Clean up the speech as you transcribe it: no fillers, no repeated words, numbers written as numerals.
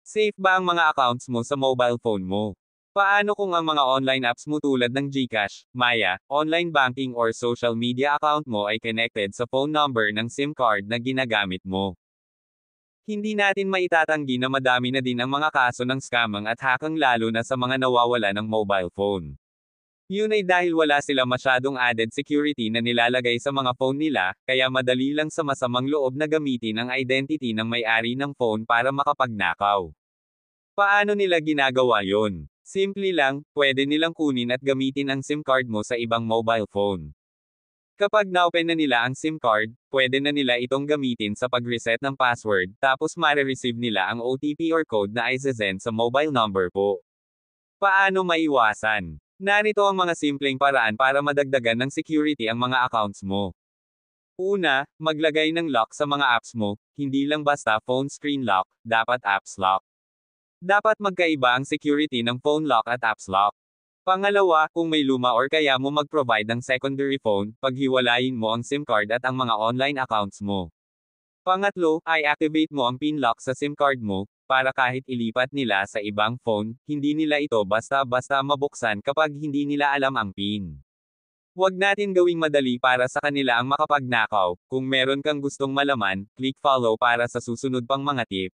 Safe ba ang mga accounts mo sa mobile phone mo? Paano kung ang mga online apps mo tulad ng GCash, Maya, online banking or social media account mo ay connected sa phone number ng SIM card na ginagamit mo? Hindi natin maitatanggi na madami na din ang mga kaso ng scamming at hacking lalo na sa mga nawawala ng mobile phone. Yun ay dahil wala sila masyadong added security na nilalagay sa mga phone nila, kaya madali lang sa masamang loob na gamitin ang identity ng may-ari ng phone para makapagnakaw. Paano nila ginagawa yon? Simple lang, pwede nilang kunin at gamitin ang SIM card mo sa ibang mobile phone. Kapag na-open na nila ang SIM card, pwede na nila itong gamitin sa pag-reset ng password, tapos mare-receive nila ang OTP or code na i-send sa mobile number po. Paano maiwasan? Narito ang mga simpleng paraan para madagdagan ng security ang mga accounts mo. Una, maglagay ng lock sa mga apps mo, hindi lang basta phone screen lock, dapat apps lock. Dapat magkaiba ang security ng phone lock at apps lock. Pangalawa, kung may luma or kaya mo mag-provide ng secondary phone, paghiwalayin mo ang SIM card at ang mga online accounts mo. Pangatlo, i-activate mo ang pin lock sa SIM card mo, para kahit ilipat nila sa ibang phone, hindi nila ito basta-basta mabuksan kapag hindi nila alam ang pin. Huwag natin gawing madali para sa kanila ang makapagnakaw. Kung meron kang gustong malaman, click follow para sa susunod pang mga tip.